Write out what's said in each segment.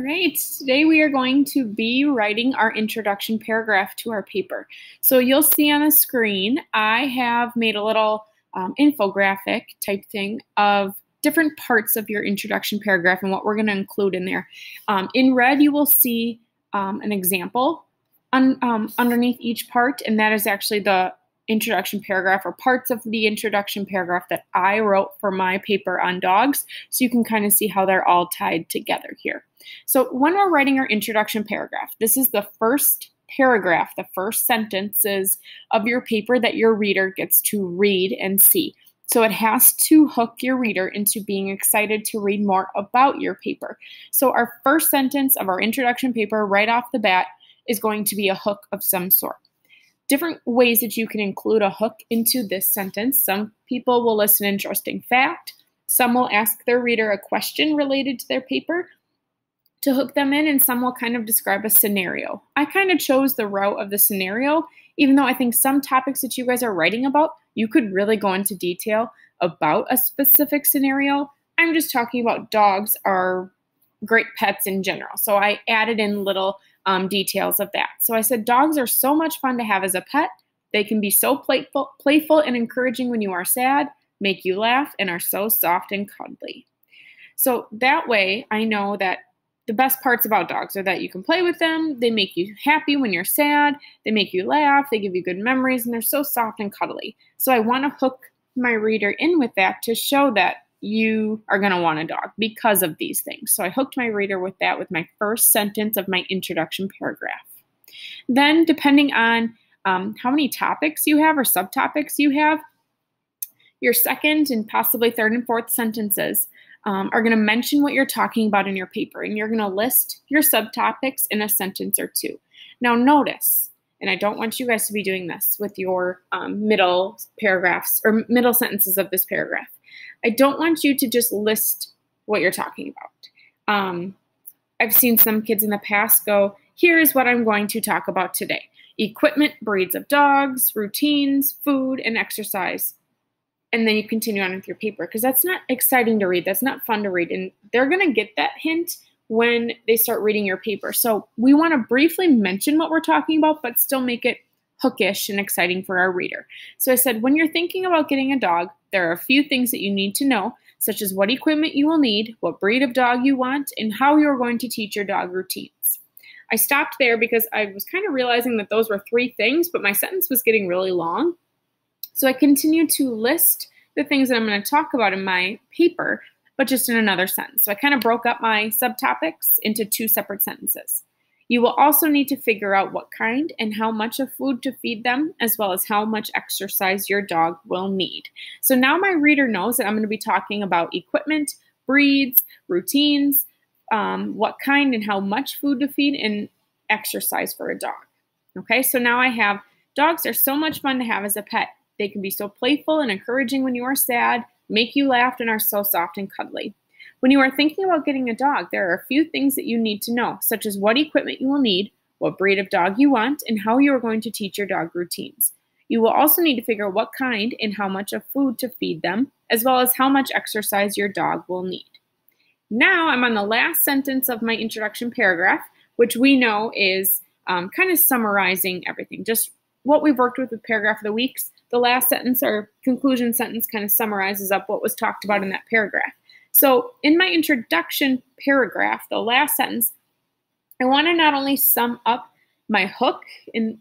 right, today we are going to be writing our introduction paragraph to our paper. So you'll see on the screen, I have made a little infographic type thing of different parts of your introduction paragraph and what we're going to include in there. In red, you will see an example underneath each part, and that is actually the introduction paragraph or parts of the introduction paragraph that I wrote for my paper on dogs. So you can kind of see how they're all tied together here. So when we're writing our introduction paragraph, this is the first paragraph, the first sentences of your paper that your reader gets to read and see. So it has to hook your reader into being excited to read more about your paper. So our first sentence of our introduction paper right off the bat is going to be a hook of some sort. Different ways that you can include a hook into this sentence. Some people will list an interesting fact. Some will ask their reader a question related to their paper to hook them in, and some will kind of describe a scenario. I kind of chose the route of the scenario, even though I think some topics that you guys are writing about, you could really go into detail about a specific scenario. I'm just talking about dogs are great pets in general. So I added in little details of that. So I said, dogs are so much fun to have as a pet. They can be so playful and encouraging when you are sad, make you laugh, and are so soft and cuddly. So that way I know that the best parts about dogs are that you can play with them, they make you happy when you're sad, they make you laugh, they give you good memories, and they're so soft and cuddly. So I want to hook my reader in with that to show that you are going to want a dog because of these things. So I hooked my reader with that with my first sentence of my introduction paragraph. Then, depending on how many topics you have or subtopics you have, your second and possibly third and fourth sentences are going to mention what you're talking about in your paper, and you're going to list your subtopics in a sentence or two. Now notice, and I don't want you guys to be doing this with your middle paragraphs or middle sentences of this paragraph. I don't want you to just list what you're talking about. I've seen some kids in the past go, here's what I'm going to talk about today. Equipment, breeds of dogs, routines, food, and exercise. And then you continue on with your paper because that's not exciting to read. That's not fun to read. And they're going to get that hint when they start reading your paper. So we want to briefly mention what we're talking about, but still make it hookish and exciting for our reader. So I said, when you're thinking about getting a dog, there are a few things that you need to know, such as what equipment you will need, what breed of dog you want, and how you're going to teach your dog routines. I stopped there because I was kind of realizing that those were three things, but my sentence was getting really long. So I continued to list the things that I'm going to talk about in my paper, but just in another sentence. So I kind of broke up my subtopics into two separate sentences. You will also need to figure out what kind and how much of food to feed them, as well as how much exercise your dog will need. So now my reader knows that I'm going to be talking about equipment, breeds, routines, what kind and how much food to feed, and exercise for a dog. Okay, so now I have dogs are so much fun to have as a pet. They can be so playful and encouraging when you are sad, make you laugh, and are so soft and cuddly. When you are thinking about getting a dog, there are a few things that you need to know, such as what equipment you will need, what breed of dog you want, and how you are going to teach your dog routines. You will also need to figure out what kind and how much of food to feed them, as well as how much exercise your dog will need. Now I'm on the last sentence of my introduction paragraph, which we know is kind of summarizing everything, just what we've worked with paragraph of the weeks. The last sentence or conclusion sentence kind of summarizes up what was talked about in that paragraph. So in my introduction paragraph, the last sentence, I want to not only sum up my hook and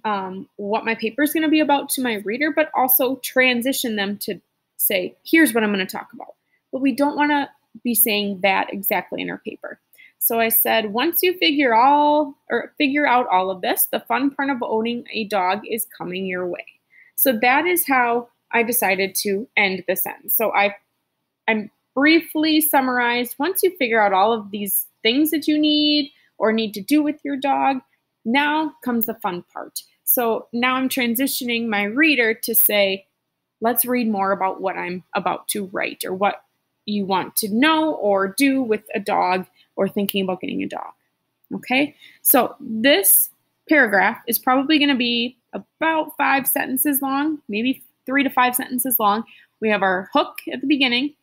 what my paper is going to be about to my reader, but also transition them to say, here's what I'm going to talk about. But we don't want to be saying that exactly in our paper. So I said, once you figure out all of this, the fun part of owning a dog is coming your way. So that is how I decided to end the sentence. So I'm briefly summarized, once you figure out all of these things that you need or need to do with your dog, now comes the fun part. So now I'm transitioning my reader to say, let's read more about what I'm about to write or what you want to know or do with a dog or thinking about getting a dog. Okay, so this paragraph is probably going to be about 5 sentences long, maybe 3 to 5 sentences long. We have our hook at the beginning.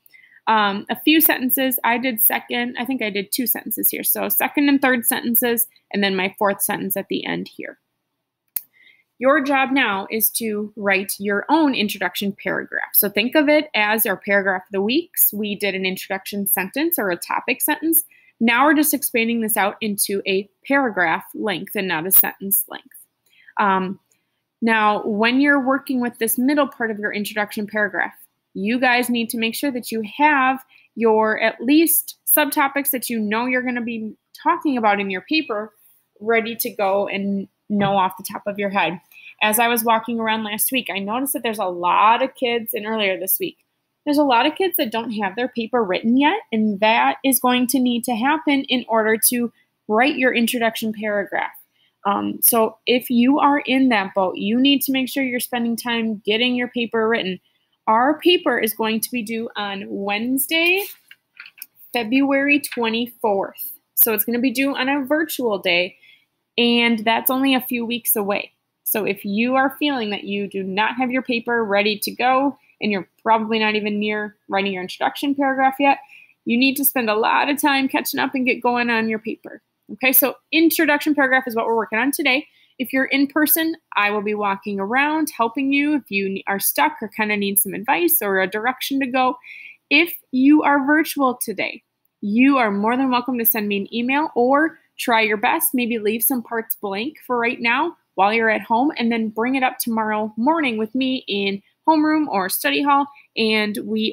A few sentences. I think I did 2 sentences here. So second and third sentences, and then my fourth sentence at the end here. Your job now is to write your own introduction paragraph. So think of it as our paragraph of the weeks. We did an introduction sentence or a topic sentence. Now we're just expanding this out into a paragraph length and not a sentence length. Now, when you're working with this middle part of your introduction paragraph, you guys need to make sure that you have your at least subtopics that you know you're going to be talking about in your paper ready to go and know off the top of your head. As I was walking around last week, I noticed that there's a lot of kids, and earlier this week, there's a lot of kids that don't have their paper written yet, and that is going to need to happen in order to write your introduction paragraph. So if you are in that boat, you need to make sure you're spending time getting your paper written. Our paper is going to be due on Wednesday, February 24th. So it's going to be due on a virtual day, and that's only a few weeks away. So if you are feeling that you do not have your paper ready to go, and you're probably not even near writing your introduction paragraph yet, you need to spend a lot of time catching up and get going on your paper. Okay, so introduction paragraph is what we're working on today. If you're in person, I will be walking around helping you if you are stuck or kind of need some advice or a direction to go. If you are virtual today, you are more than welcome to send me an email or try your best. Maybe leave some parts blank for right now while you're at home, and then bring it up tomorrow morning with me in homeroom or study hall,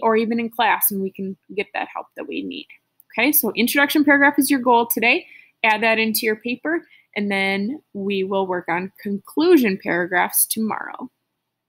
or even in class, and we can get that help that we need. Okay, so introduction paragraph is your goal today. Add that into your paper, and then we will work on conclusion paragraphs tomorrow.